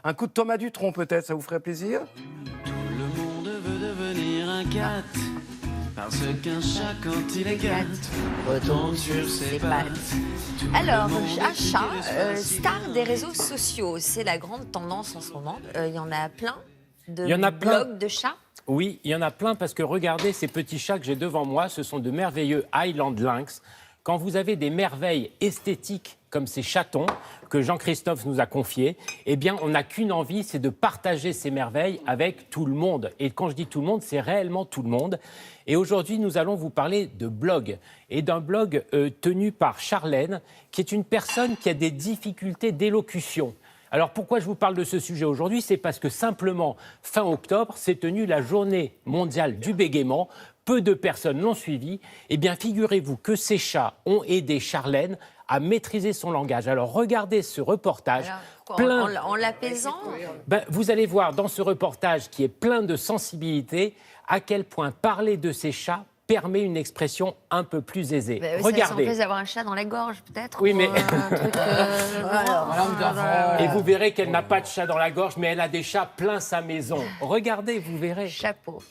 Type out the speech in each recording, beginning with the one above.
Un coup de Thomas Dutronc peut-être, ça vous ferait plaisir? Tout le monde veut devenir un cat. Parce qu'un chat, quand il est cat, retombe sur ses pattes. Alors, un chat, star des réseaux sociaux, c'est la grande tendance en ce moment. Il y en a plein de Il y en a plein. blogs de chats. Oui, il y en a plein parce que regardez ces petits chats que j'ai devant moi, ce sont de merveilleux Highland Lynx. Quand vous avez des merveilles esthétiques comme ces chatons que Jean-Christophe nous a confiés, eh bien, on n'a qu'une envie, c'est de partager ces merveilles avec tout le monde. Et quand je dis tout le monde, c'est réellement tout le monde. Et aujourd'hui, nous allons vous parler de blog et d'un blog tenu par Charlène, qui est une personne qui a des difficultés d'élocution. Alors pourquoi je vous parle de ce sujet aujourd'hui? C'est parce que simplement, fin octobre, s'est tenue la journée mondiale du bégaiement. Peu de personnes l'ont suivi. Eh bien, figurez-vous que ces chats ont aidé Charlène à maîtriser son langage. Alors regardez ce reportage. En l'apaisant. Vous allez voir dans ce reportage qui est plein de sensibilité à quel point parler de ces chats permet une expression un peu plus aisée. Regardez. Ça d'avoir un chat dans la gorge, peut-être. Oui, mais un truc, et vous verrez qu'elle n'a pas de chat dans la gorge, mais elle a des chats plein sa maison. Regardez, vous verrez. Chapeau.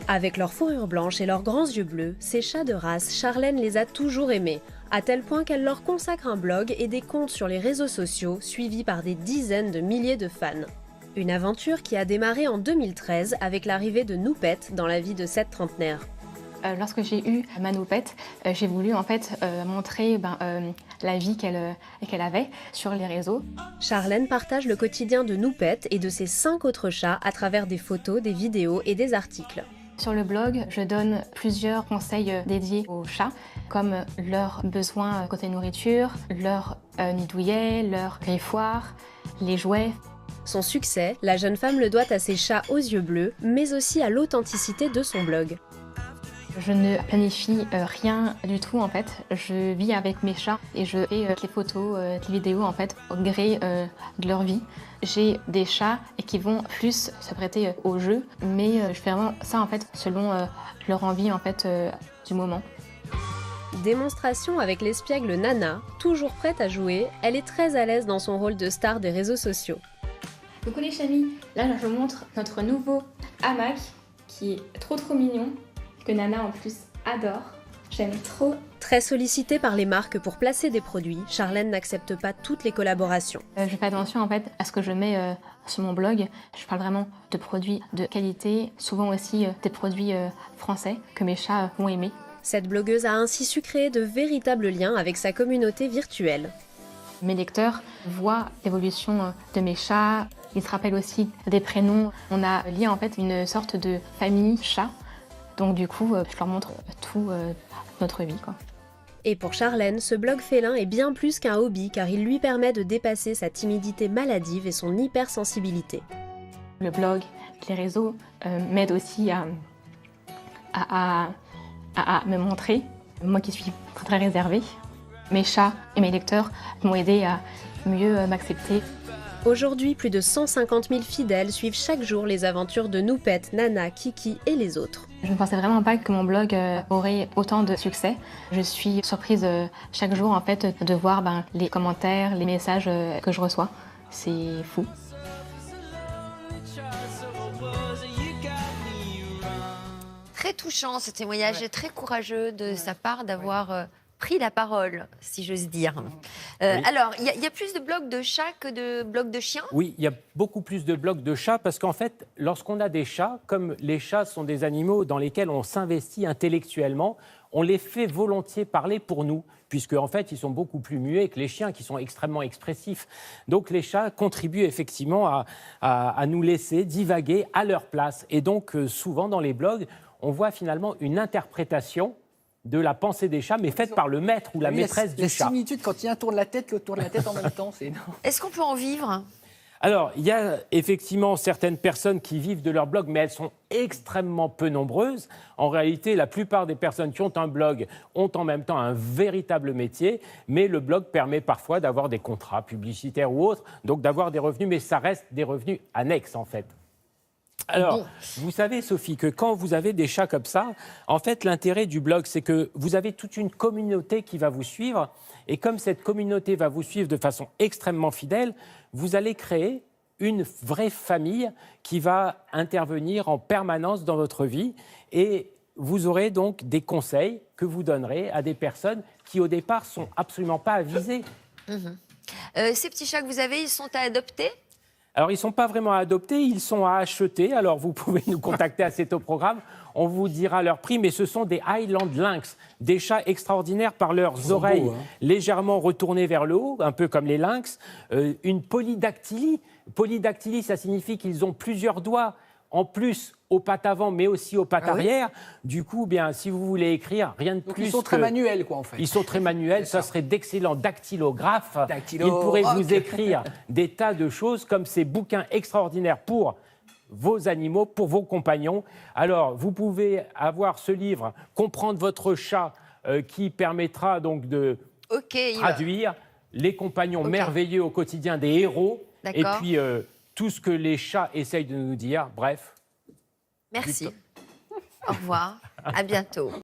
Avec leur fourrure blanche et leurs grands yeux bleus, ces chats de race, Charlène les a toujours aimés, à tel point qu'elle leur consacre un blog et des comptes sur les réseaux sociaux, suivis par des dizaines de milliers de fans. Une aventure qui a démarré en 2013 avec l'arrivée de Noupette dans la vie de cette trentenaire. Lorsque j'ai eu ma Noupette, j'ai voulu en fait montrer la vie qu'elle avait sur les réseaux. Charlène partage le quotidien de Noupette et de ses 5 autres chats à travers des photos, des vidéos et des articles. Sur le blog, je donne plusieurs conseils dédiés aux chats, comme leurs besoins côté nourriture, leur nid douillet, leur griffoir, les jouets. Son succès, la jeune femme le doit à ses chats aux yeux bleus, mais aussi à l'authenticité de son blog. Je ne planifie rien du tout en fait. Je vis avec mes chats et je fais les photos, les vidéos en fait au gré de leur vie. J'ai des chats qui vont plus se prêter au jeu, mais je fais vraiment ça en fait selon leur envie en fait du moment. Démonstration avec l'espiègle Nana, toujours prête à jouer, elle est très à l'aise dans son rôle de star des réseaux sociaux. Coucou les chamis, là je vous montre notre nouveau hamac qui est trop mignon, que Nana en plus adore. J'aime trop. Très sollicitée par les marques pour placer des produits, Charlène n'accepte pas toutes les collaborations. Je fais attention en fait à ce que je mets sur mon blog. Je parle vraiment de produits de qualité, souvent aussi des produits français que mes chats vont aimer. Cette blogueuse a ainsi su créer de véritables liens avec sa communauté virtuelle. Mes lecteurs voient l'évolution de mes chats, ils se rappellent aussi des prénoms. On a lié en fait une sorte de famille chat. Donc du coup, je leur montre tout notre vie, quoi. Et pour Charlène, ce blog félin est bien plus qu'un hobby car il lui permet de dépasser sa timidité maladive et son hypersensibilité. Le blog, les réseaux m'aident aussi à me montrer, moi qui suis très réservée. Mes chats et mes lecteurs m'ont aidé à mieux m'accepter. Aujourd'hui, plus de 150 000 fidèles suivent chaque jour les aventures de Noupette, Nana, Kiki et les autres. Je ne pensais vraiment pas que mon blog aurait autant de succès. Je suis surprise chaque jour en fait de voir les commentaires, les messages que je reçois. C'est fou. Très touchant ce témoignage et très courageux de sa part d'avoir pris la parole, si j'ose dire. Oui. Alors, il y a plus de blogs de chats que de blogs de chiens? Oui, il y a beaucoup plus de blogs de chats parce qu'en fait, lorsqu'on a des chats, comme les chats sont des animaux dans lesquels on s'investit intellectuellement, on les fait volontiers parler pour nous, puisque en fait, ils sont beaucoup plus muets que les chiens qui sont extrêmement expressifs. Donc les chats contribuent effectivement à nous laisser divaguer à leur place. Et donc, souvent dans les blogs, on voit finalement une interprétation de la pensée des chats, mais faite par le maître ou la maîtresse du chat. La similitude, quand il y a un tour de la tête, l'autre tour de la tête en même temps, c'est énorme. Est-ce qu'on peut en vivre? Alors, il y a effectivement certaines personnes qui vivent de leur blog, mais elles sont extrêmement peu nombreuses. En réalité, la plupart des personnes qui ont un blog ont en même temps un véritable métier, mais le blog permet parfois d'avoir des contrats publicitaires ou autres, donc d'avoir des revenus, mais ça reste des revenus annexes en fait. Alors, Bon. vous savez, Sophie, que quand vous avez des chats comme ça, en fait, l'intérêt du blog, c'est que vous avez toute une communauté qui va vous suivre. Et comme cette communauté va vous suivre de façon extrêmement fidèle, vous allez créer une vraie famille qui va intervenir en permanence dans votre vie. Et vous aurez donc des conseils que vous donnerez à des personnes qui, au départ, sont absolument pas avisées. Ces petits chats que vous avez, ils sont à adopter? Alors, ils ne sont pas vraiment à adopter, ils sont à acheter. Alors, vous pouvez nous contacter à cet programme. On vous dira leur prix, mais ce sont des Highland Lynx, des chats extraordinaires par leurs oreilles beaux, hein. légèrement retournées vers le haut, un peu comme les lynx. Une polydactylie. Polydactylie, ça signifie qu'ils ont plusieurs doigts, en plus aux pattes avant, mais aussi aux pattes Ah oui arrière. Du coup, bien, si vous voulez écrire, rien de Donc plus ils sont très que- manuels, quoi, en fait. Ils sont très manuels, ça serait d'excellents dactylographes. Dactylo, Ils pourraient rock. vous écrire des tas de choses comme ces bouquins extraordinaires pour vos animaux, pour vos compagnons. Alors, vous pouvez avoir ce livre, Comprendre votre chat, qui permettra donc de Ok, il va. traduire les compagnons Ok. merveilleux au quotidien des héros. Et D'accord. puis, tout ce que les chats essayent de nous dire. Bref. Merci. Au revoir. À bientôt.